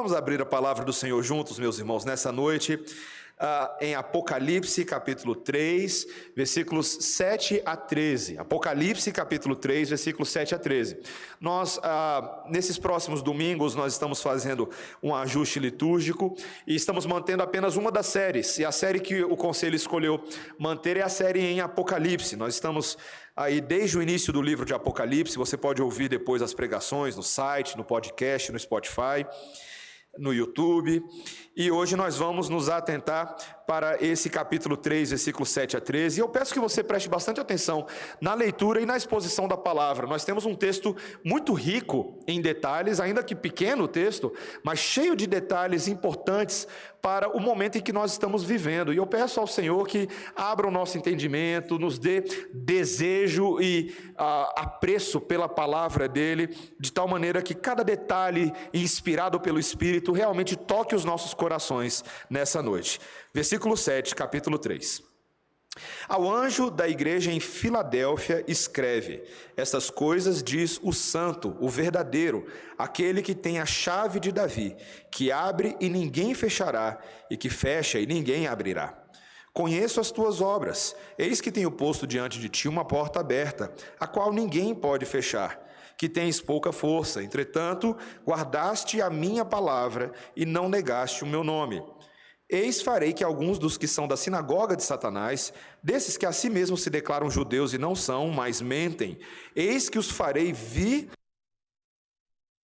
Vamos abrir a palavra do Senhor juntos, meus irmãos, nessa noite, em Apocalipse, capítulo 3, versículos 7 a 13. Apocalipse, capítulo 3, versículos 7 a 13. Nesses próximos domingos, nós estamos fazendo um ajuste litúrgico e estamos mantendo apenas uma das séries. E a série que o Conselho escolheu manter é a série em Apocalipse. Nós estamos aí desde o início do livro de Apocalipse. Você pode ouvir depois as pregações no site, no podcast, no Spotify, no YouTube, e hoje nós vamos nos atentar para esse capítulo 3, versículos 7 a 13, e eu peço que você preste bastante atenção na leitura e na exposição da palavra. Nós temos um texto muito rico em detalhes, ainda que pequeno o texto, mas cheio de detalhes importantes para o momento em que nós estamos vivendo, e eu peço ao Senhor que abra o nosso entendimento, nos dê desejo e apreço pela palavra dele, de tal maneira que cada detalhe inspirado pelo Espírito realmente toque os nossos corações nessa noite. Versículo 7, capítulo 3. Ao anjo da igreja em Filadélfia escreve: estas coisas diz o santo, o verdadeiro, aquele que tem a chave de Davi, que abre e ninguém fechará, e que fecha e ninguém abrirá. Conheço as tuas obras, eis que tenho posto diante de ti uma porta aberta, a qual ninguém pode fechar, que tens pouca força, entretanto, guardaste a minha palavra e não negaste o meu nome. Eis farei que alguns dos que são da sinagoga de Satanás, desses que a si mesmos se declaram judeus e não são, mas mentem, eis que os farei vir aos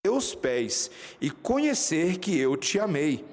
teus pés e conhecer que eu te amei.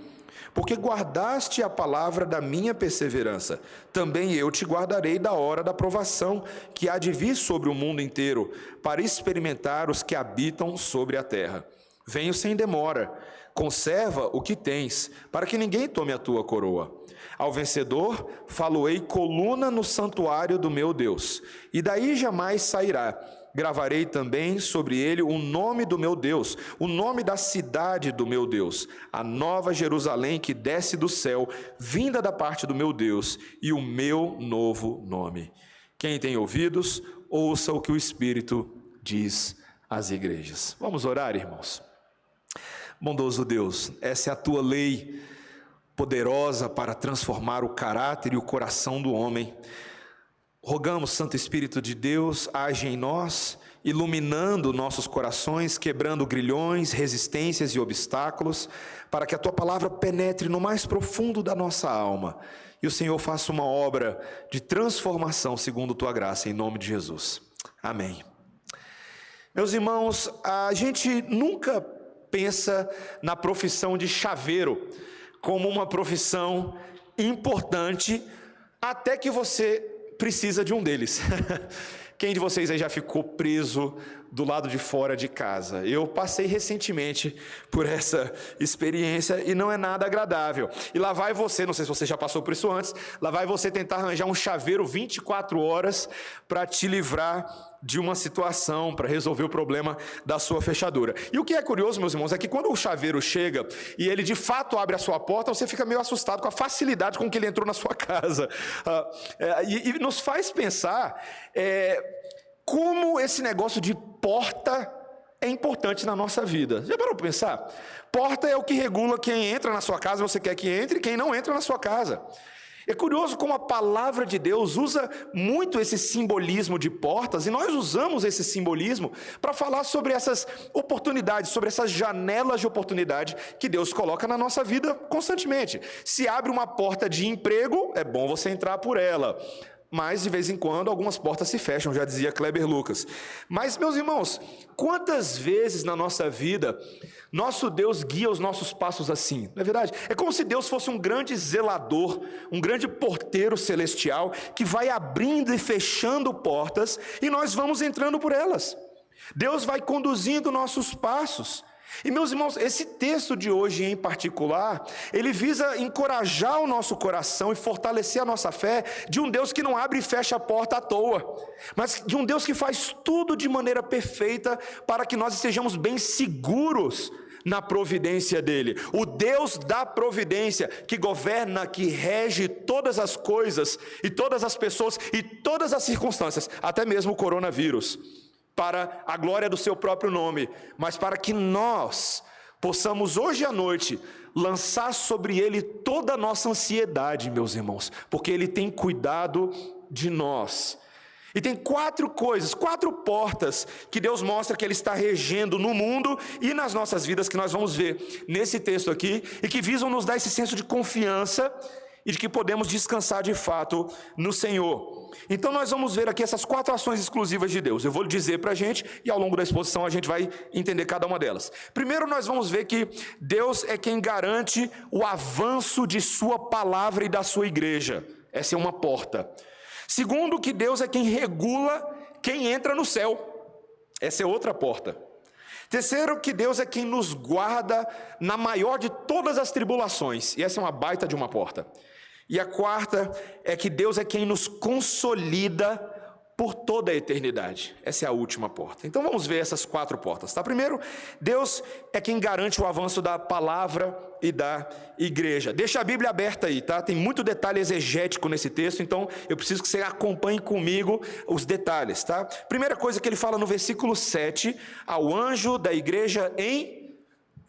Porque guardaste a palavra da minha perseverança, também eu te guardarei da hora da provação, que há de vir sobre o mundo inteiro, para experimentar os que habitam sobre a terra. Venho sem demora, conserva o que tens, para que ninguém tome a tua coroa. Ao vencedor, falo-ei coluna no santuário do meu Deus, e daí jamais sairá. Gravarei também sobre ele o nome do meu Deus, o nome da cidade do meu Deus, a nova Jerusalém que desce do céu, vinda da parte do meu Deus, e o meu novo nome. Quem tem ouvidos, ouça o que o Espírito diz às igrejas. Vamos orar, irmãos. Bondoso Deus, essa é a tua lei poderosa para transformar o caráter e o coração do homem. Rogamos, Santo Espírito de Deus, age em nós, iluminando nossos corações, quebrando grilhões, resistências e obstáculos, para que a tua palavra penetre no mais profundo da nossa alma e o Senhor faça uma obra de transformação segundo tua graça, em nome de Jesus. Amém. Meus irmãos, a gente nunca pensa na profissão de chaveiro como uma profissão importante, até que você precisa de um deles. Quem de vocês aí já ficou preso do lado de fora de casa? Eu passei recentemente por essa experiência e não é nada agradável. E lá vai você, não sei se você já passou por isso antes, lá vai você tentar arranjar um chaveiro 24 horas para te livrar de uma situação, para resolver o problema da sua fechadura. E o que é curioso, meus irmãos, é que quando o chaveiro chega e ele de fato abre a sua porta, você fica meio assustado com a facilidade com que ele entrou na sua casa. E nos faz pensar como esse negócio de porta é importante na nossa vida. Já parou para pensar? Porta é o que regula quem entra na sua casa, você quer que entre, e quem não entra na sua casa. É curioso como a palavra de Deus usa muito esse simbolismo de portas, e nós usamos esse simbolismo para falar sobre essas oportunidades, sobre essas janelas de oportunidade que Deus coloca na nossa vida constantemente. Se abre uma porta de emprego, é bom você entrar por ela. Mas, de vez em quando, algumas portas se fecham, já dizia Kleber Lucas. Mas, meus irmãos, quantas vezes na nossa vida, nosso Deus guia os nossos passos assim? Não é verdade? É como se Deus fosse um grande zelador, um grande porteiro celestial, que vai abrindo e fechando portas, e nós vamos entrando por elas. Deus vai conduzindo nossos passos. E, meus irmãos, esse texto de hoje em particular, ele visa encorajar o nosso coração e fortalecer a nossa fé de um Deus que não abre e fecha a porta à toa, mas de um Deus que faz tudo de maneira perfeita para que nós estejamos bem seguros na providência dele. O Deus da providência, que governa, que rege todas as coisas e todas as pessoas e todas as circunstâncias, até mesmo o coronavírus, para a glória do seu próprio nome, mas para que nós possamos hoje à noite lançar sobre Ele toda a nossa ansiedade, meus irmãos, porque Ele tem cuidado de nós. E tem 4 coisas, 4 portas que Deus mostra que Ele está regendo no mundo e nas nossas vidas, que nós vamos ver nesse texto aqui, e que visam nos dar esse senso de confiança e de que podemos descansar de fato no Senhor. Então nós vamos ver aqui essas 4 ações exclusivas de Deus. Eu vou dizer para a gente, e ao longo da exposição a gente vai entender cada uma delas. Primeiro nós vamos ver que Deus é quem garante o avanço de sua palavra e da sua igreja. Essa é uma porta. Segundo, que Deus é quem regula quem entra no céu. Essa é outra porta. Terceiro, que Deus é quem nos guarda na maior de todas as tribulações. E essa é uma baita de uma porta. E a quarta é que Deus é quem nos consolida por toda a eternidade. Essa é a última porta. Então vamos ver essas 4 portas, tá? Primeiro, Deus é quem garante o avanço da palavra e da igreja. Deixa a Bíblia aberta aí, tá? Tem muito detalhe exegético nesse texto, então eu preciso que você acompanhe comigo os detalhes, tá? Primeira coisa que ele fala no versículo 7, ao anjo da igreja em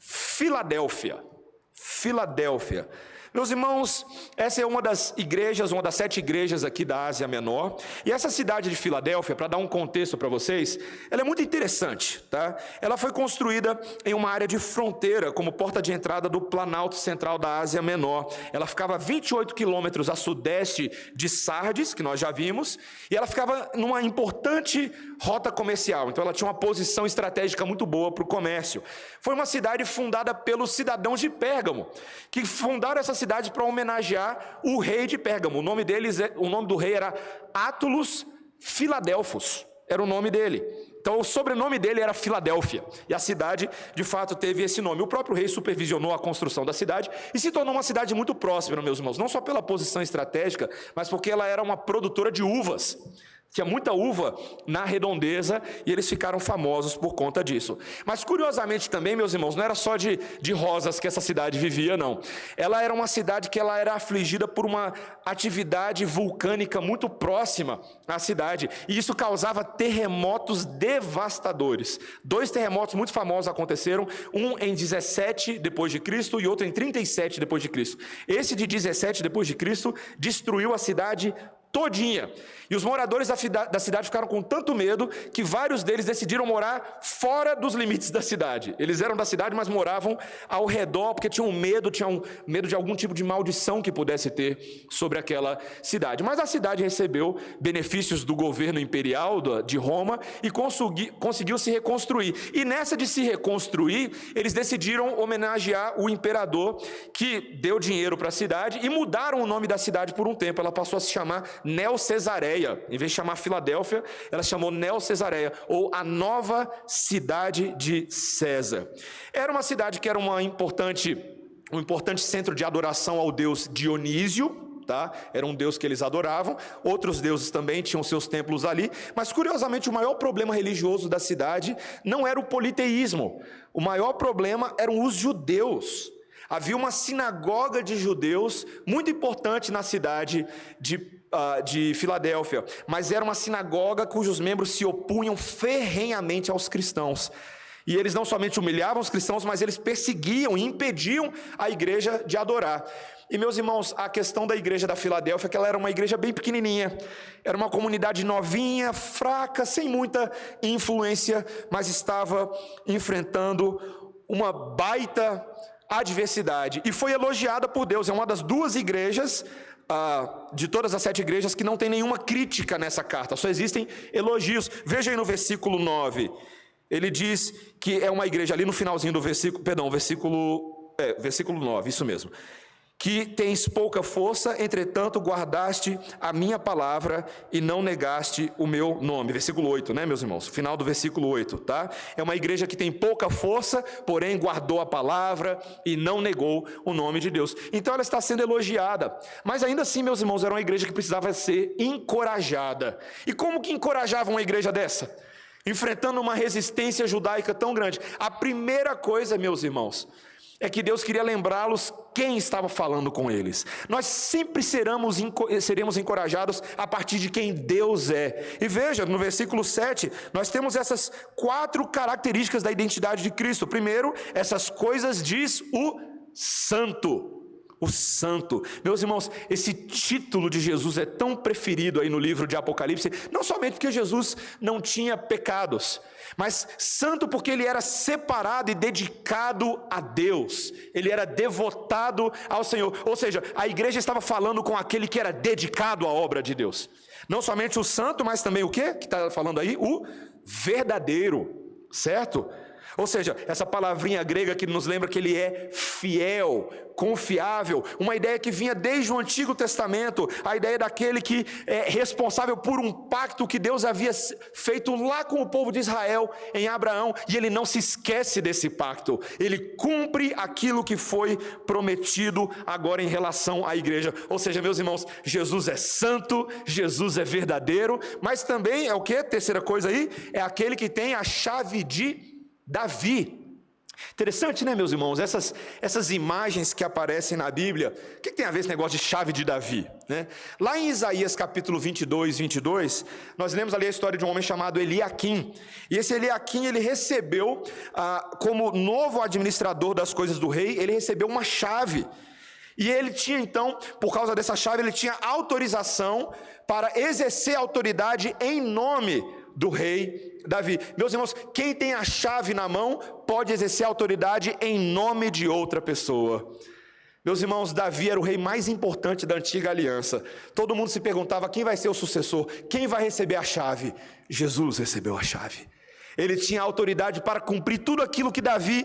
Filadélfia. Filadélfia. Meus irmãos, essa é uma das igrejas, uma das 7 igrejas aqui da Ásia Menor. E essa cidade de Filadélfia, para dar um contexto para vocês, ela é muito interessante, tá? Ela foi construída em uma área de fronteira, como porta de entrada do Planalto Central da Ásia Menor. Ela ficava a 28 quilômetros a sudeste de Sardes, que nós já vimos, e ela ficava numa importante rota comercial. Então ela tinha uma posição estratégica muito boa para o comércio. Foi uma cidade fundada pelos cidadãos de Pérgamo, que fundaram essa cidade para homenagear o rei de Pérgamo. O nome do rei era Átulus Filadelfos, era o nome dele. Então o sobrenome dele era Filadélfia, e a cidade de fato teve esse nome. O próprio rei supervisionou a construção da cidade e se tornou uma cidade muito próspera, meus irmãos, não só pela posição estratégica, mas porque ela era uma produtora de uvas. Tinha muita uva na redondeza e eles ficaram famosos por conta disso. Mas curiosamente também, meus irmãos, não era só de rosas que essa cidade vivia, não. Ela era uma cidade que ela era afligida por uma atividade vulcânica muito próxima à cidade. E isso causava terremotos devastadores. 2 terremotos muito famosos aconteceram, um em 17 depois de Cristo e outro em 37 depois de Cristo. Esse de 17 depois de Cristo destruiu a cidade todinha. E os moradores da cidade ficaram com tanto medo que vários deles decidiram morar fora dos limites da cidade. Eles eram da cidade, mas moravam ao redor, porque tinham medo de algum tipo de maldição que pudesse ter sobre aquela cidade. Mas a cidade recebeu benefícios do governo imperial de Roma e conseguiu se reconstruir. E nessa de se reconstruir, eles decidiram homenagear o imperador que deu dinheiro para a cidade e mudaram o nome da cidade por um tempo. Ela passou a se chamar Neo-Cesareia. Em vez de chamar Filadélfia, ela chamou Neo-Cesareia, ou a nova cidade de César. Era uma cidade que era um importante centro de adoração ao deus Dionísio, tá? Era um deus que eles adoravam. Outros deuses também tinham seus templos ali, mas curiosamente o maior problema religioso da cidade não era o politeísmo. O maior problema eram os judeus. Havia uma sinagoga de judeus muito importante na cidade de Filadélfia, mas era uma sinagoga cujos membros se opunham ferrenhamente aos cristãos. E eles não somente humilhavam os cristãos, mas eles perseguiam e impediam a igreja de adorar. E meus irmãos, a questão da igreja da Filadélfia é que ela era uma igreja bem pequenininha, era uma comunidade novinha, fraca, sem muita influência, mas estava enfrentando uma baita adversidade, e foi elogiada por Deus. É uma das 2 igrejas, de todas as 7 igrejas, que não tem nenhuma crítica nessa carta, só existem elogios. Veja aí no versículo 9, ele diz que é uma igreja, ali no finalzinho do versículo 9, isso mesmo, que tens pouca força, entretanto guardaste a minha palavra e não negaste o meu nome. Versículo 8, né, meus irmãos? Final do versículo 8, tá? É uma igreja que tem pouca força, porém guardou a palavra e não negou o nome de Deus. Então ela está sendo elogiada. Mas ainda assim, meus irmãos, era uma igreja que precisava ser encorajada. E como que encorajava uma igreja dessa? Enfrentando uma resistência judaica tão grande. A primeira coisa, meus irmãos, é que Deus queria lembrá-los quem estava falando com eles. Nós sempre seremos encorajados a partir de quem Deus é. E veja, no versículo 7, nós temos essas 4 características da identidade de Cristo. Primeiro, essas coisas diz o Santo. O Santo. Meus irmãos, esse título de Jesus é tão preferido aí no livro de Apocalipse, não somente porque Jesus não tinha pecados, mas santo porque ele era separado e dedicado a Deus, ele era devotado ao Senhor, ou seja, a igreja estava falando com aquele que era dedicado à obra de Deus, não somente o santo, mas também o quê? Que está falando aí? O verdadeiro, certo? Ou seja, essa palavrinha grega que nos lembra que ele é fiel, confiável, uma ideia que vinha desde o Antigo Testamento, a ideia daquele que é responsável por um pacto que Deus havia feito lá com o povo de Israel, em Abraão, e ele não se esquece desse pacto, ele cumpre aquilo que foi prometido agora em relação à igreja. Ou seja, meus irmãos, Jesus é santo, Jesus é verdadeiro, mas também é o que? Terceira coisa aí, é aquele que tem a chave de Davi. Interessante, né, meus irmãos, essas imagens que aparecem na Bíblia. O que tem a ver esse negócio de chave de Davi, né? Lá em Isaías capítulo 22, nós lemos ali a história de um homem chamado Eliaquim, e esse Eliaquim, ele recebeu, como novo administrador das coisas do rei, ele recebeu uma chave, e ele tinha então, por causa dessa chave, ele tinha autorização para exercer autoridade em nome do rei Davi. Meus irmãos, quem tem a chave na mão pode exercer autoridade em nome de outra pessoa. Meus irmãos, Davi era o rei mais importante da antiga aliança. Todo mundo se perguntava quem vai ser o sucessor, quem vai receber a chave. Jesus recebeu a chave. Ele tinha autoridade para cumprir tudo aquilo que Davi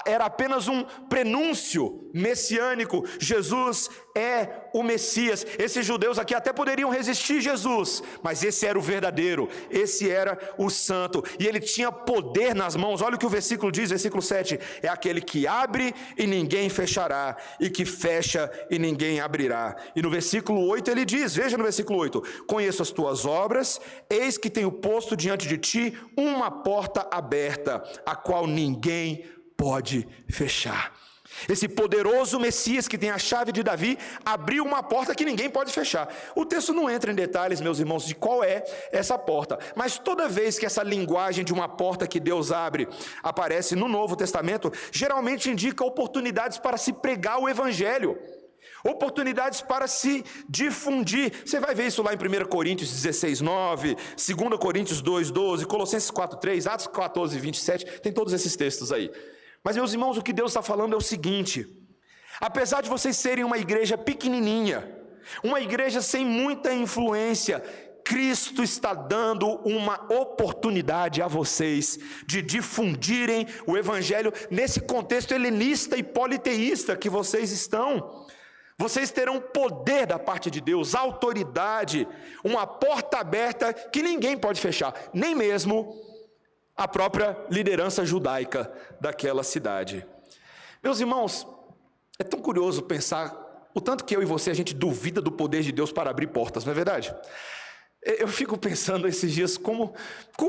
era apenas um prenúncio messiânico. Jesus é o Messias. Esses judeus aqui até poderiam resistir Jesus, mas esse era o verdadeiro, esse era o santo, e ele tinha poder nas mãos. Olha o que o versículo diz, versículo 7, é aquele que abre e ninguém fechará, e que fecha e ninguém abrirá. E no versículo 8 ele diz, veja no versículo 8, conheço as tuas obras, eis que tenho posto diante de ti uma porta aberta, a qual ninguém pode fechar. Esse poderoso Messias que tem a chave de Davi abriu uma porta que ninguém pode fechar. O texto não entra em detalhes, meus irmãos, de qual é essa porta, mas toda vez que essa linguagem de uma porta que Deus abre aparece no Novo Testamento, geralmente indica oportunidades para se pregar o Evangelho, oportunidades para se difundir. Você vai ver isso lá em 1 Coríntios 16:9, 2 Coríntios 2:12, Colossenses 4:3, Atos 14:27, tem todos esses textos aí. Mas, meus irmãos, o que Deus está falando é o seguinte: apesar de vocês serem uma igreja pequenininha, uma igreja sem muita influência, Cristo está dando uma oportunidade a vocês de difundirem o Evangelho nesse contexto helenista e politeísta que vocês estão. Vocês terão poder da parte de Deus, autoridade, uma porta aberta que ninguém pode fechar, nem mesmo a própria liderança judaica daquela cidade. Meus irmãos, é tão curioso pensar o tanto que eu e você, a gente duvida do poder de Deus para abrir portas, não é verdade? Eu fico pensando esses dias, como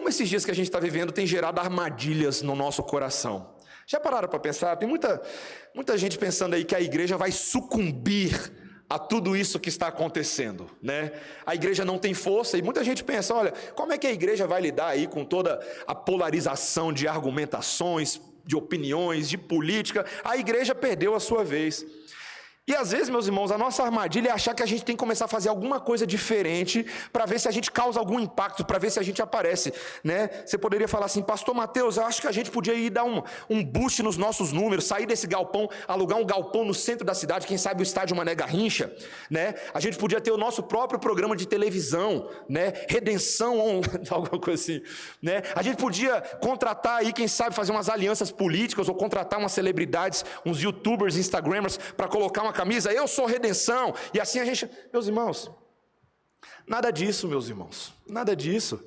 esses dias que a gente está vivendo tem gerado armadilhas no nosso coração. Já pararam para pensar? Tem muita gente pensando aí que a igreja vai sucumbir a tudo isso que está acontecendo, né? A igreja não tem força, e muita gente pensa, olha, como é que a igreja vai lidar aí com toda a polarização de argumentações, de opiniões, de política? A igreja perdeu a sua vez. E às vezes, meus irmãos, a nossa armadilha é achar que a gente tem que começar a fazer alguma coisa diferente para ver se a gente causa algum impacto, para ver se a gente aparece, né? Você poderia falar assim, pastor Mateus, eu acho que a gente podia ir dar um boost nos nossos números, sair desse galpão, alugar um galpão no centro da cidade, quem sabe o estádio Mané Garrincha, né? A gente podia ter o nosso próprio programa de televisão, né? Redenção online, alguma coisa assim, né? A gente podia contratar aí, quem sabe, fazer umas alianças políticas ou contratar umas celebridades, uns youtubers, instagramers, para colocar uma camisa, eu sou redenção, e assim a gente, meus irmãos, nada disso, meus irmãos, nada disso.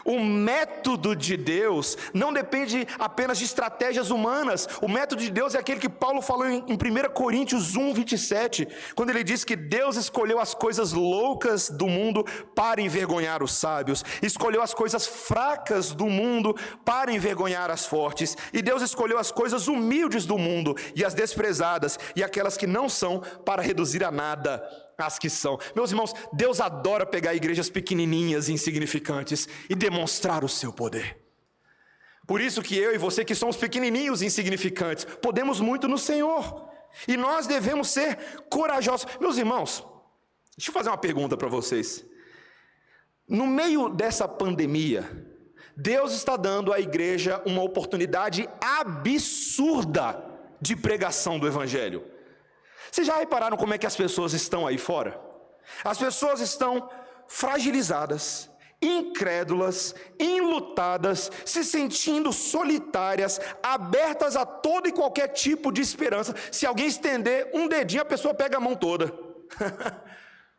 O método de Deus não depende apenas de estratégias humanas. O método de Deus é aquele que Paulo falou em 1 Coríntios 1, 27, quando ele diz que Deus escolheu as coisas loucas do mundo para envergonhar os sábios, escolheu as coisas fracas do mundo para envergonhar as fortes, e Deus escolheu as coisas humildes do mundo e as desprezadas e aquelas que não são para reduzir a nada as que são. Meus irmãos, Deus adora pegar igrejas pequenininhas e insignificantes e demonstrar o seu poder. Por isso que eu e você, que somos pequenininhos e insignificantes, podemos muito no Senhor, e nós devemos ser corajosos. Meus irmãos, deixa eu fazer uma pergunta para vocês. No meio dessa pandemia, Deus está dando à igreja uma oportunidade absurda de pregação do Evangelho. Vocês já repararam como é que as pessoas estão aí fora? As pessoas estão fragilizadas, incrédulas, enlutadas, se sentindo solitárias, abertas a todo e qualquer tipo de esperança. Se alguém estender um dedinho, a pessoa pega a mão toda.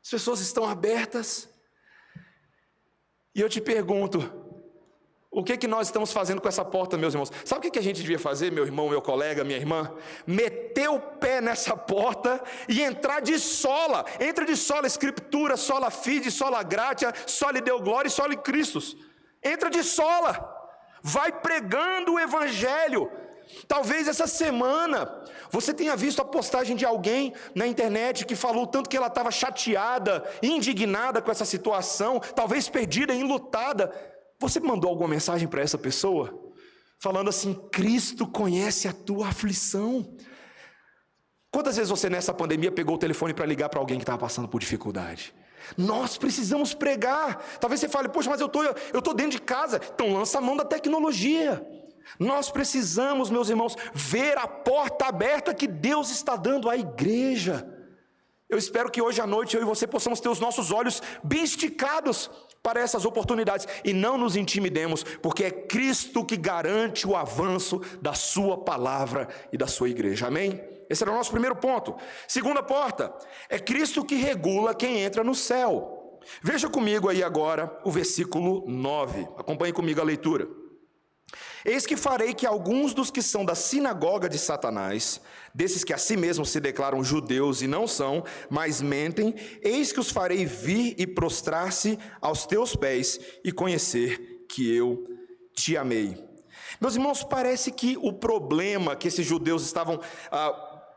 As pessoas estão abertas. E eu te pergunto, o que nós estamos fazendo com essa porta, meus irmãos? Sabe o que a gente devia fazer, meu irmão, meu colega, minha irmã? Meter o pé nessa porta e entrar de sola. Entra de sola Escritura, sola fide, sola gratia, soli Deo glória e soli Christus. Entra de sola. Vai pregando o Evangelho. Talvez essa semana você tenha visto a postagem de alguém na internet que falou o tanto que ela estava chateada, indignada com essa situação, talvez perdida, enlutada. Você mandou alguma mensagem para essa pessoa? Falando assim, Cristo conhece a tua aflição. Quantas vezes você nessa pandemia pegou o telefone para ligar para alguém que estava passando por dificuldade? Nós precisamos pregar. Talvez você fale, poxa, mas eu tô dentro de casa. Então lança a mão da tecnologia. Nós precisamos, meus irmãos, ver a porta aberta que Deus está dando à igreja. Eu espero que hoje à noite eu e você possamos ter os nossos olhos bem esticados para essas oportunidades e não nos intimidemos, porque é Cristo que garante o avanço da sua palavra e da sua igreja, amém? Esse era o nosso primeiro ponto. Segunda porta, é Cristo que regula quem entra no céu. Veja comigo aí agora o versículo 9, acompanhe comigo a leitura. Eis que farei que alguns dos que são da sinagoga de Satanás, desses que a si mesmos se declaram judeus e não são, mas mentem, eis que os farei vir e prostrar-se aos teus pés e conhecer que eu te amei. Meus irmãos, parece que o problema que esses judeus estavam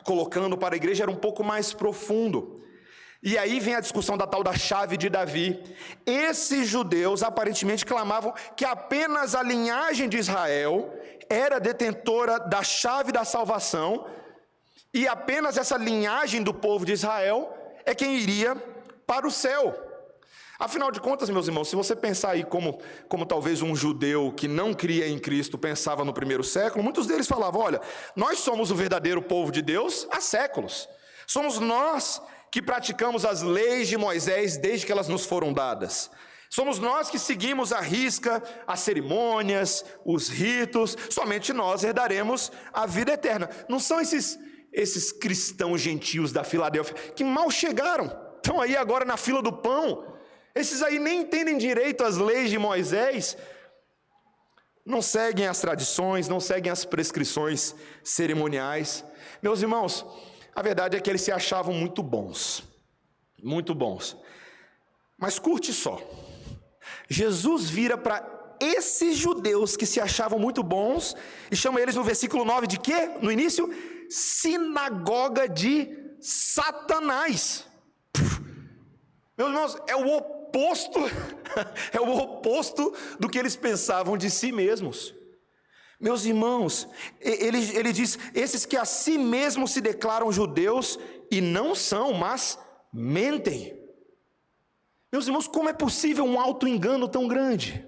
colocando para a igreja era um pouco mais profundo. E aí vem a discussão da tal da chave de Davi. Esses judeus aparentemente clamavam que apenas a linhagem de Israel era detentora da chave da salvação, e apenas essa linhagem do povo de Israel é quem iria para o céu. Afinal de contas, meus irmãos, se você pensar aí como talvez um judeu que não cria em Cristo pensava no primeiro século, muitos deles falavam, olha, nós somos o verdadeiro povo de Deus há séculos. Somos nós que praticamos as leis de Moisés desde que elas nos foram dadas. Somos nós que seguimos à risca as cerimônias, os ritos, somente nós herdaremos a vida eterna. Não são esses cristãos gentios da Filadélfia que mal chegaram, estão aí agora na fila do pão. Esses aí nem entendem direito as leis de Moisés, não seguem as tradições, não seguem as prescrições cerimoniais. Meus irmãos, a verdade é que eles se achavam muito bons, mas curte só, Jesus vira para esses judeus que se achavam muito bons e chama eles no versículo 9 de quê? No início, sinagoga de Satanás. Meus irmãos, é o oposto do que eles pensavam de si mesmos. Meus irmãos, ele diz, esses que a si mesmos se declaram judeus e não são, mas mentem. Meus irmãos, como é possível um auto-engano tão grande?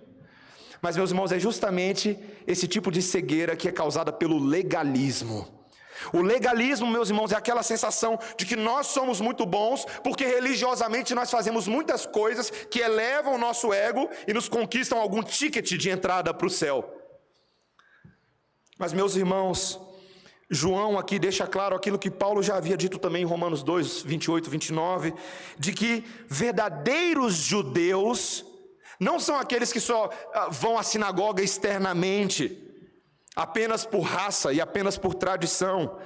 Mas, meus irmãos, é justamente esse tipo de cegueira que é causada pelo legalismo. O legalismo, meus irmãos, é aquela sensação de que nós somos muito bons, porque religiosamente nós fazemos muitas coisas que elevam o nosso ego e nos conquistam algum ticket de entrada para o céu. Mas, meus irmãos, João aqui deixa claro aquilo que Paulo já havia dito também em Romanos 2, 28, 29, de que verdadeiros judeus Não são aqueles que só vão à sinagoga externamente, apenas por raça e apenas por tradição.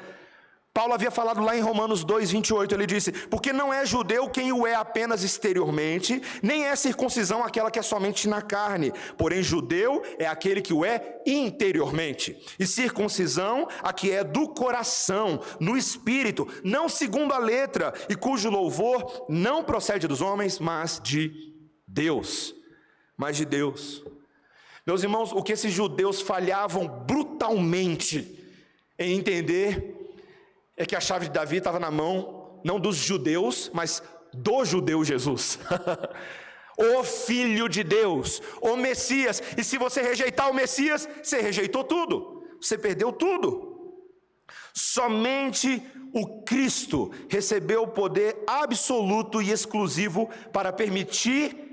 Paulo havia falado lá em Romanos 2:28, ele disse: porque não é judeu quem o é apenas exteriormente, nem é circuncisão aquela que é somente na carne, porém judeu é aquele que o é interiormente, e circuncisão a que é do coração, no espírito, não segundo a letra, e cujo louvor não procede dos homens, mas de Deus. Mas de Deus. Meus irmãos, o que esses judeus falhavam brutalmente em entender é que a chave de Davi estava na mão, não dos judeus, mas do judeu Jesus. O Filho de Deus, o Messias. E se você rejeitar o Messias, você rejeitou tudo, você perdeu tudo. Somente o Cristo recebeu o poder absoluto e exclusivo para permitir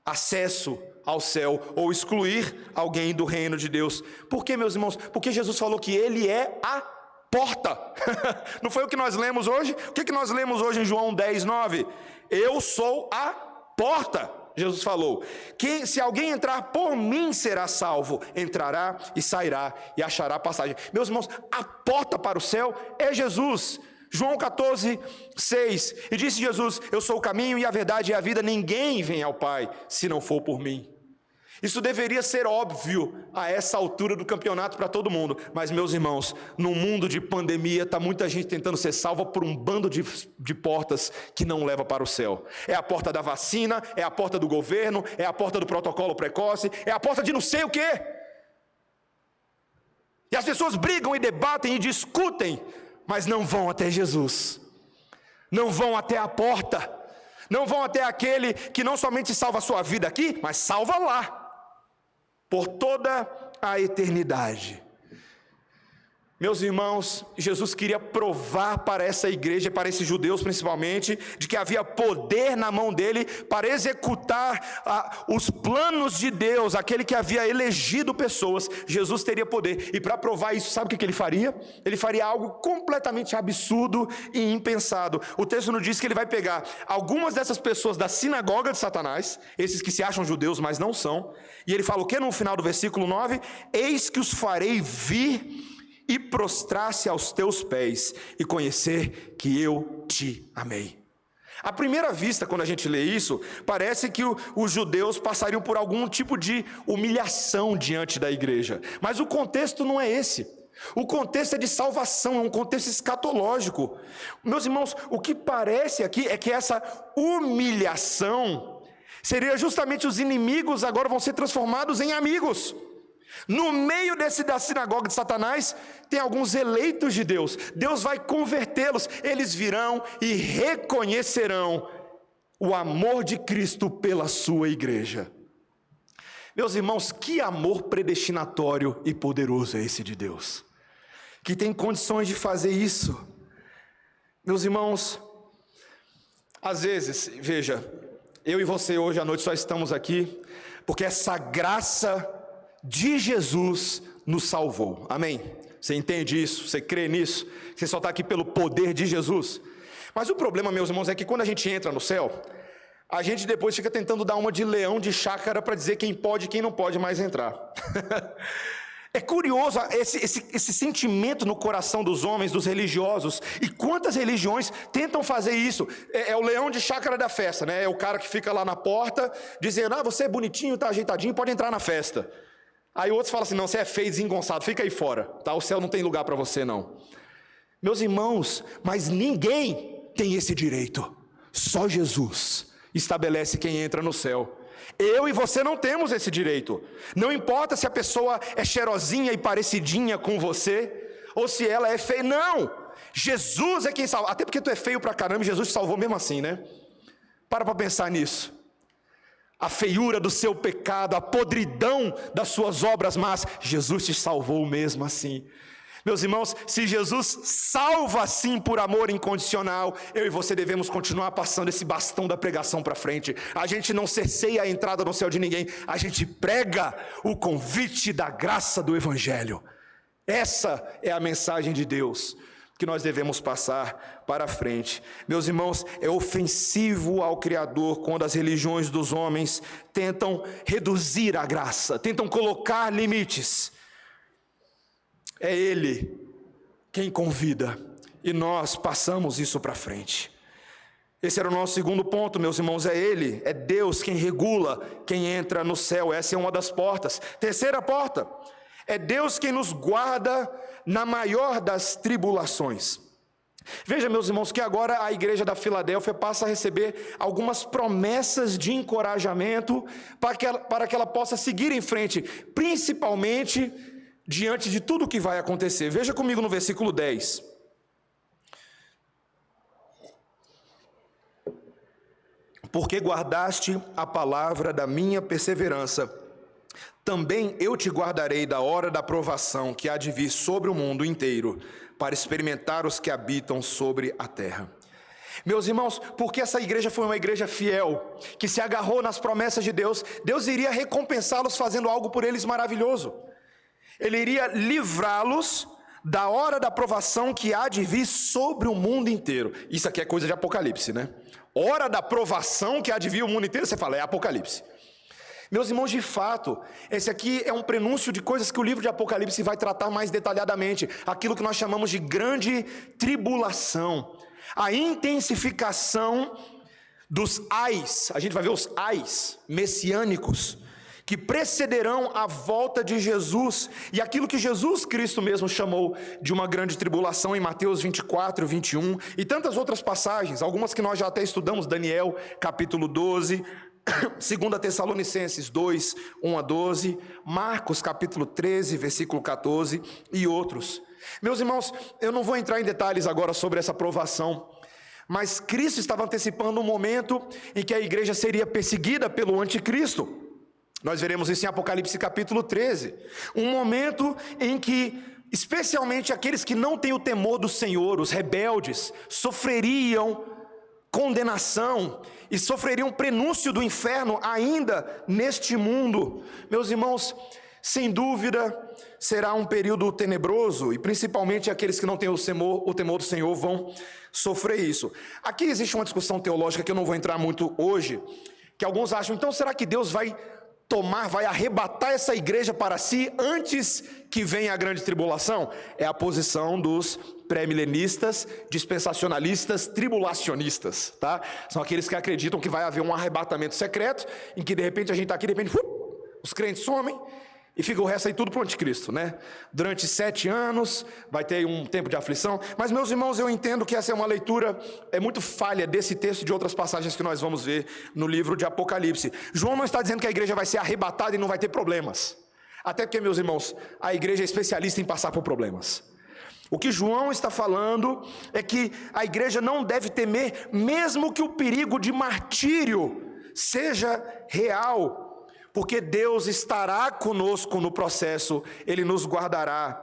acesso ao céu, ou excluir alguém do reino de Deus. Por quê, meus irmãos? Porque Jesus falou que Ele é a porta. Não foi o que nós lemos hoje? O que nós lemos hoje em João 10:9? Eu sou a porta, Jesus falou. Se alguém entrar por mim será salvo, entrará e sairá e achará passagem. Meus irmãos, a porta para o céu é Jesus. João 14:6, e disse Jesus: eu sou o caminho e a verdade e a vida, ninguém vem ao Pai se não for por mim. Isso deveria ser óbvio a essa altura do campeonato para todo mundo, mas meus irmãos, num mundo de pandemia, está muita gente tentando ser salva por um bando de portas que não leva para o céu. É a porta da vacina, é a porta do governo, é a porta do protocolo precoce, é a porta de não sei o quê. E as pessoas brigam e debatem e discutem, mas não vão até Jesus, não vão até a porta, não vão até aquele que não somente salva a sua vida aqui, mas salva lá, por toda a eternidade. Meus irmãos, Jesus queria provar para essa igreja, para esses judeus principalmente, de que havia poder na mão dele para executar os planos de Deus, aquele que havia elegido pessoas. Jesus teria poder, e para provar isso, sabe o que ele faria? Ele faria algo completamente absurdo e impensado. O texto nos diz que ele vai pegar algumas dessas pessoas da sinagoga de Satanás, esses que se acham judeus, mas não são, e ele fala o que no final do versículo 9? Eis que os farei vir e prostrar-se aos teus pés, e conhecer que eu te amei. À primeira vista, quando a gente lê isso, parece que os judeus passariam por algum tipo de humilhação diante da igreja, mas o contexto não é esse. O contexto é de salvação, é um contexto escatológico. Meus irmãos, o que parece aqui é que essa humilhação seria justamente os inimigos agora vão ser transformados em amigos. No meio da sinagoga de Satanás, tem alguns eleitos de Deus. Deus vai convertê-los. Eles virão e reconhecerão o amor de Cristo pela sua igreja. Meus irmãos, que amor predestinatório e poderoso é esse de Deus, que tem condições de fazer isso. Meus irmãos, às vezes, veja, eu e você hoje à noite só estamos aqui porque essa graça de Jesus nos salvou, amém? Você entende isso? Você crê nisso? Você só está aqui pelo poder de Jesus? Mas o problema, meus irmãos, é que quando a gente entra no céu, a gente depois fica tentando dar uma de leão de chácara para dizer quem pode e quem não pode mais entrar. É curioso esse sentimento no coração dos homens, dos religiosos, e quantas religiões tentam fazer isso. É o leão de chácara da festa, né? É o cara que fica lá na porta, dizendo, você é bonitinho, tá ajeitadinho, pode entrar na festa. Aí outros falam assim, não, você é feio, desengonçado, fica aí fora, tá? O céu não tem lugar para você não. Meus irmãos, mas ninguém tem esse direito, só Jesus estabelece quem entra no céu. Eu e você não temos esse direito. Não importa se a pessoa é cheirosinha e parecidinha com você, ou se ela é feia, não, Jesus é quem salva. Até porque tu é feio pra caramba, Jesus te salvou mesmo assim, né? Para pensar nisso. A feiura do seu pecado, a podridão das suas obras más, Jesus te salvou mesmo assim. Meus irmãos, se Jesus salva assim por amor incondicional, eu e você devemos continuar passando esse bastão da pregação para frente. A gente não cerceia a entrada no céu de ninguém, a gente prega o convite da graça do Evangelho. Essa é a mensagem de Deus. que nós devemos passar para frente. Meus irmãos, é ofensivo ao Criador quando as religiões dos homens tentam reduzir a graça, tentam colocar limites. É Ele quem convida, e nós passamos isso para frente. Esse era o nosso segundo ponto, meus irmãos, é Ele, é Deus quem regula quem entra no céu. Essa é uma das portas. Terceira porta, é Deus quem nos guarda na maior das tribulações. Veja, meus irmãos, que agora a igreja da Filadélfia passa a receber algumas promessas de encorajamento para que ela possa seguir em frente, principalmente diante de tudo o que vai acontecer. Veja comigo no versículo 10. Porque guardaste a palavra da minha perseverança, também eu te guardarei da hora da provação que há de vir sobre o mundo inteiro, para experimentar os que habitam sobre a terra. Meus irmãos, porque essa igreja foi uma igreja fiel, que se agarrou nas promessas de Deus, Deus iria recompensá-los fazendo algo por eles maravilhoso. Ele iria livrá-los da hora da provação que há de vir sobre o mundo inteiro. Isso aqui é coisa de Apocalipse, né? Hora da provação que há de vir o mundo inteiro, você fala, é Apocalipse. Meus irmãos, de fato, esse aqui é um prenúncio de coisas que o livro de Apocalipse vai tratar mais detalhadamente. Aquilo que nós chamamos de grande tribulação. A intensificação dos ais, a gente vai ver os ais messiânicos, que precederão a volta de Jesus, e aquilo que Jesus Cristo mesmo chamou de uma grande tribulação em Mateus 24, 21, e tantas outras passagens, algumas que nós já até estudamos, Daniel capítulo 12, 2 Tessalonicenses 2, 1 a 12, Marcos capítulo 13, versículo 14 e outros. Meus irmãos, eu não vou entrar em detalhes agora sobre essa provação, mas Cristo estava antecipando um momento em que a igreja seria perseguida pelo anticristo. Nós veremos isso em Apocalipse capítulo 13, um momento em que, especialmente aqueles que não têm o temor do Senhor, os rebeldes, sofreriam condenação e sofreriam prenúncio do inferno ainda neste mundo. Meus irmãos, sem dúvida, será um período tenebroso, e principalmente aqueles que não têm o temor do Senhor vão sofrer isso. Aqui existe uma discussão teológica que eu não vou entrar muito hoje, que alguns acham, então será que Deus vai arrebatar essa igreja para si antes que venha a grande tribulação? É a posição dos pré-milenistas, dispensacionalistas, tribulacionistas, tá? São aqueles que acreditam que vai haver um arrebatamento secreto, em que de repente a gente está aqui, de repente, os crentes somem, e fica o resto aí tudo para o anticristo, né? Durante 7 anos, vai ter um tempo de aflição. Mas, meus irmãos, eu entendo que essa é uma leitura muito falha desse texto e de outras passagens que nós vamos ver no livro de Apocalipse. João não está dizendo que a igreja vai ser arrebatada e não vai ter problemas. Até porque, meus irmãos, a igreja é especialista em passar por problemas. O que João está falando é que a igreja não deve temer, mesmo que o perigo de martírio seja real, porque Deus estará conosco no processo, Ele nos guardará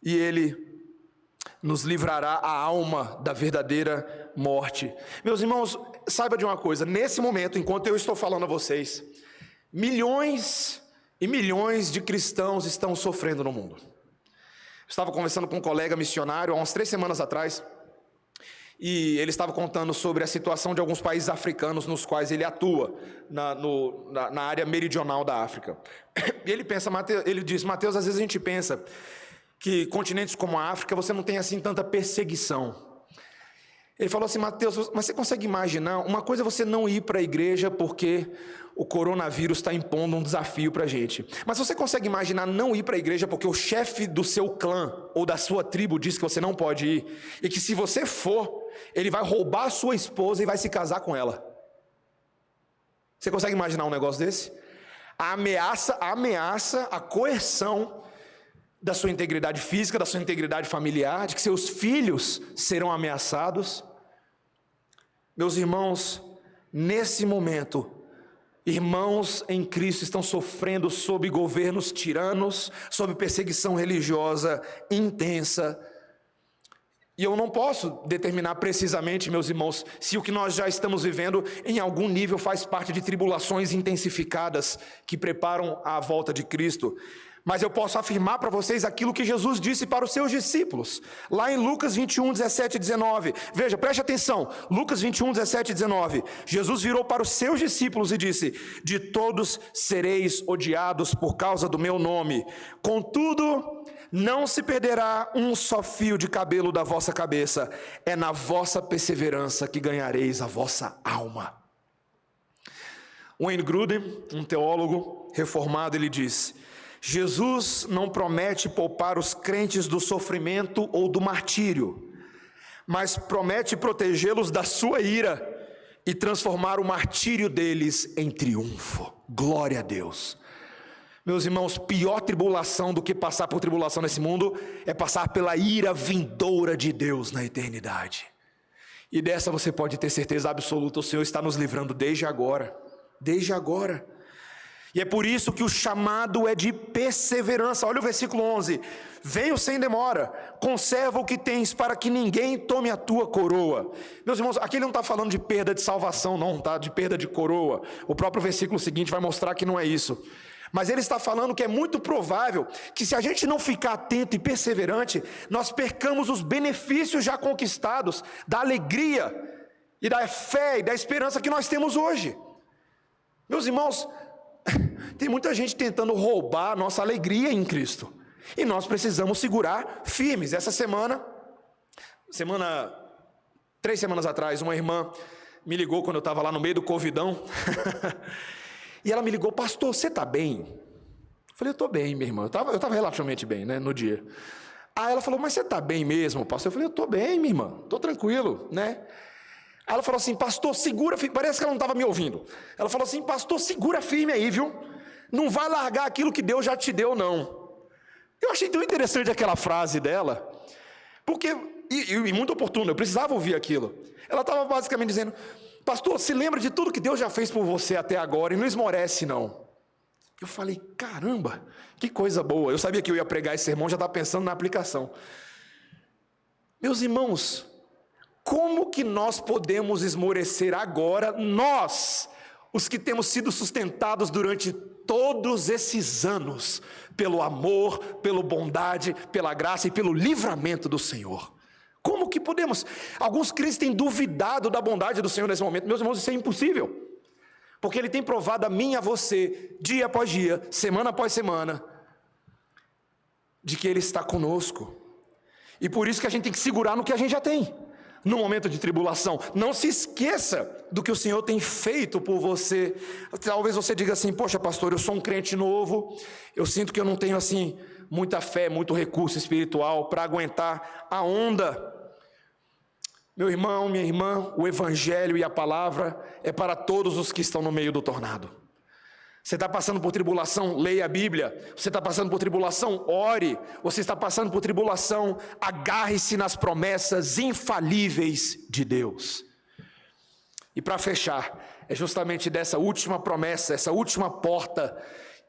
e Ele nos livrará a alma da verdadeira morte. Meus irmãos, saiba de uma coisa, nesse momento, enquanto eu estou falando a vocês, milhões e milhões de cristãos estão sofrendo no mundo. Estava conversando com um colega missionário há umas 3 semanas atrás, e ele estava contando sobre a situação de alguns países africanos nos quais ele atua, na área meridional da África. E ele diz, Mateus, às vezes a gente pensa que continentes como a África, você não tem assim tanta perseguição. Ele falou assim, Mateus, mas você consegue imaginar, uma coisa é você não ir para a igreja porque o coronavírus está impondo um desafio para a gente. Mas você consegue imaginar não ir para a igreja porque o chefe do seu clã ou da sua tribo diz que você não pode ir, e que se você for, ele vai roubar a sua esposa e vai se casar com ela. Você consegue imaginar um negócio desse? A ameaça, a coerção da sua integridade física, da sua integridade familiar, de que seus filhos serão ameaçados. Meus irmãos, nesse momento, irmãos em Cristo estão sofrendo sob governos tiranos, sob perseguição religiosa intensa. E eu não posso determinar precisamente, meus irmãos, se o que nós já estamos vivendo em algum nível faz parte de tribulações intensificadas que preparam a volta de Cristo. Mas eu posso afirmar para vocês aquilo que Jesus disse para os seus discípulos, lá em Lucas 21, 17 e 19. Veja, preste atenção, Lucas 21, 17 e 19. Jesus virou para os seus discípulos e disse: de todos sereis odiados por causa do meu nome, contudo, não se perderá um só fio de cabelo da vossa cabeça, é na vossa perseverança que ganhareis a vossa alma. Wayne Grudem, um teólogo reformado, ele diz: Jesus não promete poupar os crentes do sofrimento ou do martírio, mas promete protegê-los da sua ira e transformar o martírio deles em triunfo. Glória a Deus. Meus irmãos, pior tribulação do que passar por tribulação nesse mundo é passar pela ira vindoura de Deus na eternidade. E dessa você pode ter certeza absoluta, o Senhor está nos livrando desde agora. Desde agora. E é por isso que o chamado é de perseverança. Olha o versículo 11: venho sem demora, conserva o que tens, para que ninguém tome a tua coroa. Meus irmãos, aqui ele não está falando de perda de salvação não, tá? De perda de coroa. O próprio versículo seguinte vai mostrar que não é isso. Mas ele está falando que é muito provável que, se a gente não ficar atento e perseverante, nós percamos os benefícios já conquistados, da alegria e da fé e da esperança que nós temos hoje. Meus irmãos, tem muita gente tentando roubar a nossa alegria em Cristo, e nós precisamos segurar firmes. Essa semana, 3 semanas atrás, uma irmã me ligou quando eu estava lá no meio do covidão, e ela me ligou: pastor, você está bem? Eu falei: eu estou bem, minha irmã. Eu estava relativamente bem, né, no dia. Aí ela falou: mas você está bem mesmo, pastor? Eu falei: eu estou bem, minha irmã, estou tranquilo, né? Aí ela falou assim: pastor, segura firme. Parece que ela não estava me ouvindo. Ela falou assim: pastor, segura firme aí, viu? Não vai largar aquilo que Deus já te deu, não. Eu achei tão interessante aquela frase dela, porque, e muito oportuno, eu precisava ouvir aquilo. Ela estava basicamente dizendo: pastor, se lembra de tudo que Deus já fez por você até agora e não esmorece, não. Eu falei: caramba, que coisa boa. Eu sabia que eu ia pregar esse sermão, já estava pensando na aplicação. Meus irmãos, como que nós podemos esmorecer agora, nós, os que temos sido sustentados durante todos esses anos, pelo amor, pela bondade, pela graça e pelo livramento do Senhor? Como que podemos? Alguns crentes têm duvidado da bondade do Senhor nesse momento. Meus irmãos, isso é impossível, porque Ele tem provado a mim e a você, dia após dia, semana após semana, de que Ele está conosco. E por isso que a gente tem que segurar no que a gente já tem. No momento de tribulação, não se esqueça do que o Senhor tem feito por você. Talvez você diga assim: poxa, pastor, eu sou um crente novo, eu sinto que eu não tenho assim muita fé, muito recurso espiritual para aguentar a onda. Meu irmão, minha irmã, o Evangelho e a palavra é para todos os que estão no meio do tornado. Você está passando por tribulação, leia a Bíblia. Você está passando por tribulação, ore. Você está passando por tribulação, agarre-se nas promessas infalíveis de Deus. E para fechar, é justamente dessa última promessa, essa última porta,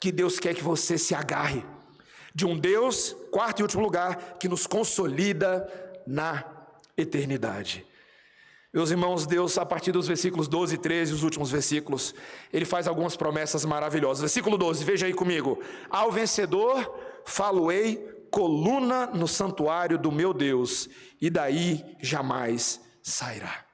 que Deus quer que você se agarre. De um Deus, quarto e último lugar, que nos consolida na eternidade. Meus irmãos, Deus, a partir dos versículos 12 e 13, os últimos versículos, Ele faz algumas promessas maravilhosas. Versículo 12, veja aí comigo: ao vencedor falo-ei coluna no santuário do meu Deus, e daí jamais sairá.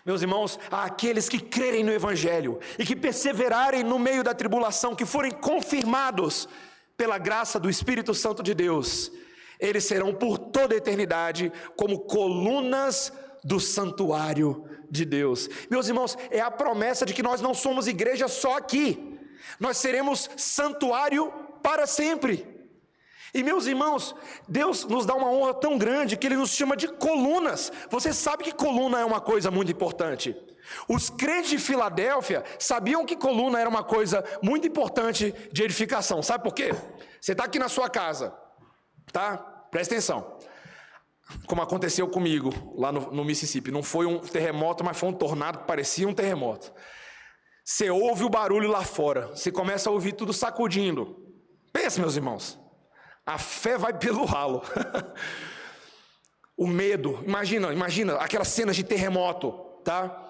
Meus irmãos, àqueles que crerem no Evangelho e que perseverarem no meio da tribulação, que forem confirmados pela graça do Espírito Santo de Deus, eles serão por toda a eternidade como colunas do santuário de Deus. Meus irmãos, é a promessa de que nós não somos igreja só aqui, nós seremos santuário para sempre. E meus irmãos, Deus nos dá uma honra tão grande que Ele nos chama de colunas. Você sabe que coluna é uma coisa muito importante. Os crentes de Filadélfia sabiam que coluna era uma coisa muito importante de edificação. Sabe por quê? Você está aqui na sua casa, tá? Presta atenção. Como aconteceu comigo lá no Mississippi. Não foi um terremoto, mas foi um tornado que parecia um terremoto. Você ouve o barulho lá fora, você começa a ouvir tudo sacudindo. Pensa, meus irmãos, a fé vai pelo ralo. O medo, imagina aquelas cenas de terremoto, tá?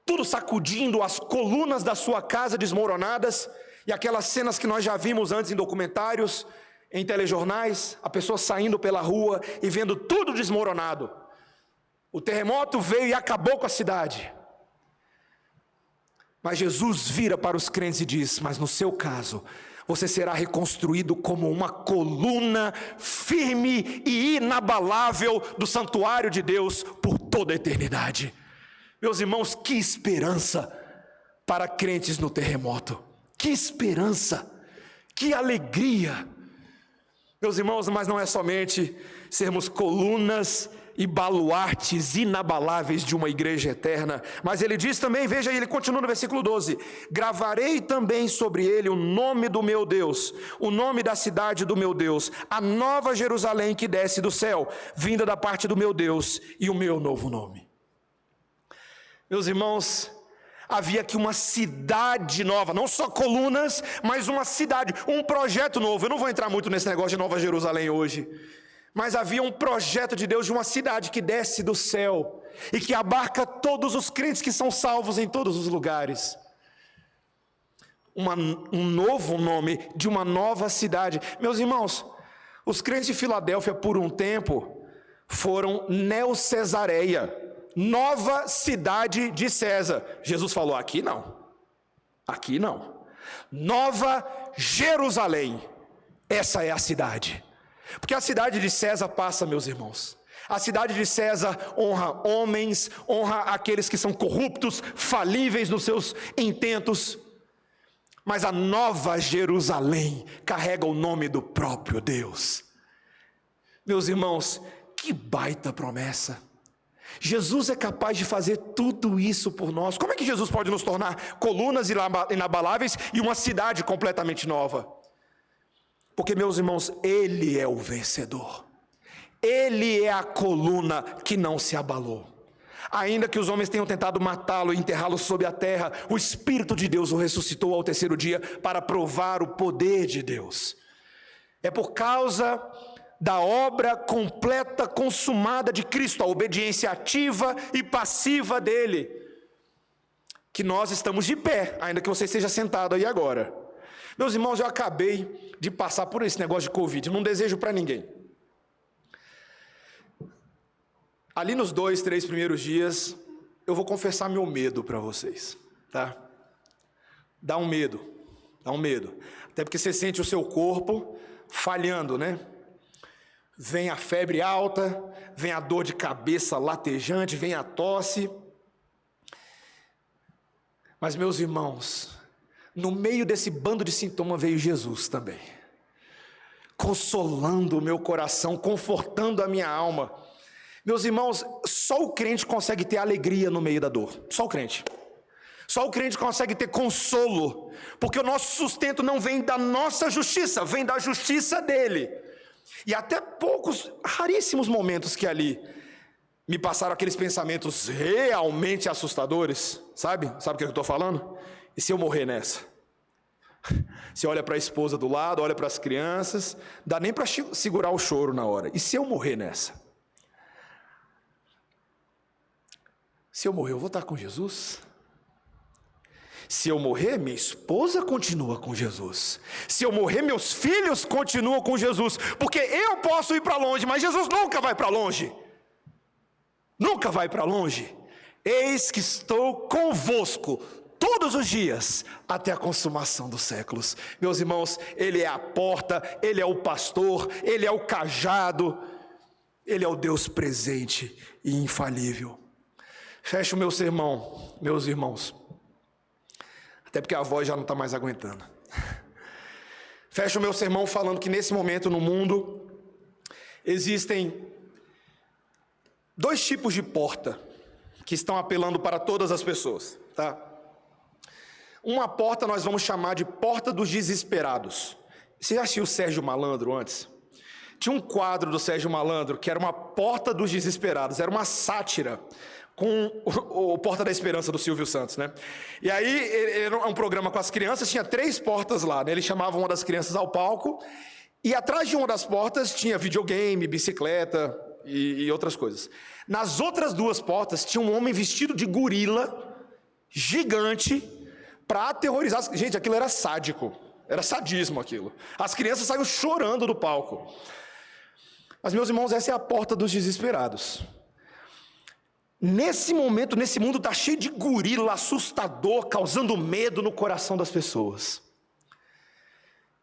Tudo sacudindo, as colunas da sua casa desmoronadas, E aquelas cenas que nós já vimos antes em documentários, em telejornais, a pessoa saindo pela rua e vendo tudo desmoronado. O terremoto veio e acabou com a cidade. Mas Jesus vira para os crentes e diz: mas no seu caso, você será reconstruído como uma coluna firme e inabalável do santuário de Deus por toda a eternidade. Meus irmãos, que esperança para crentes no terremoto. Que esperança, que alegria. Meus irmãos, mas não é somente sermos colunas e baluartes inabaláveis de uma igreja eterna, mas ele diz também, veja, ele continua no versículo 12: gravarei também sobre ele o nome do meu Deus, o nome da cidade do meu Deus, a nova Jerusalém que desce do céu, vinda da parte do meu Deus, e o meu novo nome. Meus irmãos, havia aqui uma cidade nova, não só colunas, mas uma cidade, um projeto novo. Eu não vou entrar muito nesse negócio de Nova Jerusalém hoje, mas havia um projeto de Deus de uma cidade que desce do céu e que abarca todos os crentes que são salvos em todos os lugares. Um novo nome de uma nova cidade. Meus irmãos, os crentes de Filadélfia por um tempo foram Neo-Cesareia, nova cidade de César. Jesus falou: aqui não, aqui não. Nova Jerusalém, essa é a cidade. Porque a cidade de César passa, meus irmãos. A cidade de César honra homens, honra aqueles que são corruptos, falíveis nos seus intentos. Mas a nova Jerusalém carrega o nome do próprio Deus. Meus irmãos, que baita promessa. Jesus é capaz de fazer tudo isso por nós. Como é que Jesus pode nos tornar colunas inabaláveis e uma cidade completamente nova? Porque, meus irmãos, Ele é o vencedor. Ele é a coluna que não se abalou. Ainda que os homens tenham tentado matá-lo e enterrá-lo sob a terra, o Espírito de Deus o ressuscitou ao terceiro dia para provar o poder de Deus. É por causa da obra completa, consumada de Cristo, a obediência ativa e passiva dele, que nós estamos de pé, ainda que você esteja sentado aí agora. Meus irmãos, eu acabei de passar por esse negócio de Covid, não desejo para ninguém. Ali nos 2, 3 primeiros dias, eu vou confessar meu medo para vocês, tá? Dá um medo. Até porque você sente o seu corpo falhando, né? Vem a febre alta, vem a dor de cabeça latejante, vem a tosse. Mas, meus irmãos, no meio desse bando de sintomas veio Jesus também, consolando o meu coração, confortando a minha alma. Meus irmãos, só o crente consegue ter alegria no meio da dor, só o crente. Só o crente consegue ter consolo, porque o nosso sustento não vem da nossa justiça, vem da justiça dele. E até poucos, raríssimos momentos que ali me passaram aqueles pensamentos realmente assustadores, sabe? Sabe o que eu estou falando? E se eu morrer nessa? Você olha para a esposa do lado, olha para as crianças, dá nem para segurar o choro na hora. E se eu morrer nessa? Se eu morrer, eu vou estar com Jesus? Se eu morrer, minha esposa continua com Jesus. Se eu morrer, meus filhos continuam com Jesus. Porque eu posso ir para longe, mas Jesus nunca vai para longe. Nunca vai para longe. Eis que estou convosco todos os dias, até a consumação dos séculos. Meus irmãos, Ele é a porta, Ele é o pastor, Ele é o cajado, Ele é o Deus presente e infalível. Fecho o meu sermão, meus irmãos, até porque a voz já não está mais aguentando. Fecho o meu sermão falando que nesse momento no mundo existem 2 tipos de porta que estão apelando para todas as pessoas, tá? Uma porta nós vamos chamar de porta dos desesperados. Você já assistiu o Sérgio Malandro antes? Tinha um quadro do Sérgio Malandro que era uma porta dos desesperados, era uma sátira com o Porta da Esperança do Silvio Santos, né? E aí era um programa com as crianças, tinha 3 portas lá, né? Ele chamava uma das crianças ao palco e atrás de uma das portas tinha videogame, bicicleta e outras coisas. Nas outras 2 portas tinha um homem vestido de gorila, gigante, para aterrorizar. Gente, aquilo era sádico, era sadismo aquilo. As crianças saíram chorando do palco. Mas, meus irmãos, essa é a porta dos desesperados. Nesse momento, nesse mundo está cheio de gorila assustador, causando medo no coração das pessoas.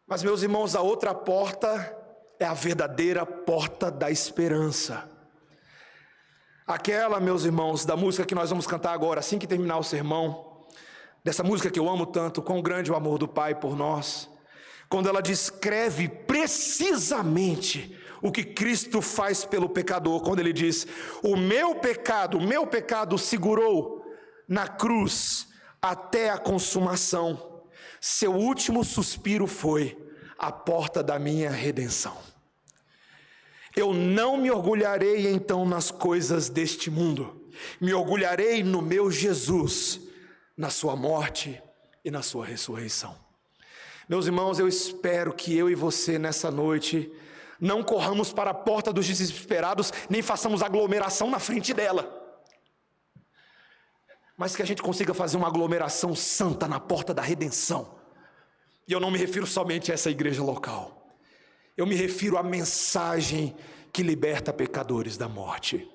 Mas, meus irmãos, a outra porta é a verdadeira porta da esperança. Aquela, meus irmãos, da música que nós vamos cantar agora, assim que terminar o sermão, dessa música que eu amo tanto, quão grande o amor do Pai por nós, quando ela descreve precisamente o que Cristo faz pelo pecador, quando ele diz: o meu pecado segurou na cruz até a consumação, seu último suspiro foi a porta da minha redenção. Eu não me orgulharei então nas coisas deste mundo, me orgulharei no meu Jesus, na sua morte e na sua ressurreição. Meus irmãos, eu espero que eu e você nessa noite não corramos para a porta dos desesperados, nem façamos aglomeração na frente dela, mas que a gente consiga fazer uma aglomeração santa na porta da redenção. E eu não me refiro somente a essa igreja local, eu me refiro à mensagem que liberta pecadores da morte.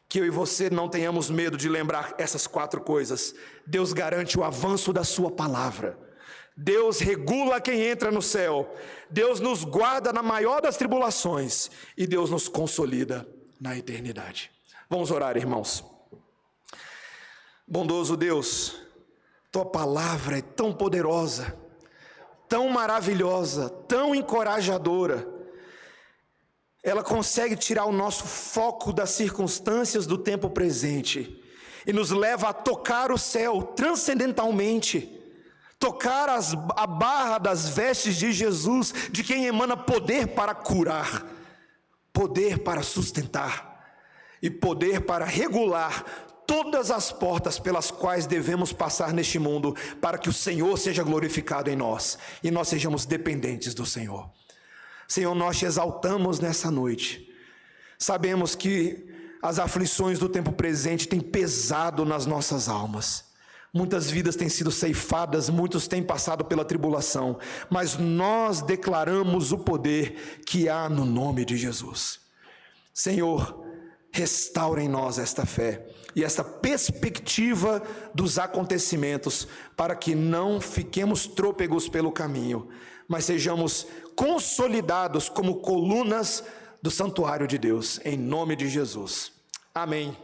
Que eu e você não tenhamos medo de lembrar essas 4 coisas. Deus garante o avanço da sua palavra, Deus regula quem entra no céu, Deus nos guarda na maior das tribulações, e Deus nos consolida na eternidade. Vamos orar, irmãos. Bondoso Deus, tua palavra é tão poderosa, tão maravilhosa, tão encorajadora. Ela consegue tirar o nosso foco das circunstâncias do tempo presente e nos leva a tocar o céu transcendentalmente, tocar a barra das vestes de Jesus, de quem emana poder para curar, poder para sustentar e poder para regular todas as portas pelas quais devemos passar neste mundo, para que o Senhor seja glorificado em nós e nós sejamos dependentes do Senhor. Senhor, nós te exaltamos nessa noite. Sabemos que as aflições do tempo presente têm pesado nas nossas almas. Muitas vidas têm sido ceifadas, muitos têm passado pela tribulação, mas nós declaramos o poder que há no nome de Jesus. Senhor, restaura em nós esta fé e esta perspectiva dos acontecimentos, para que não fiquemos trôpegos pelo caminho, mas sejamos consolidados como colunas do santuário de Deus, em nome de Jesus. Amém.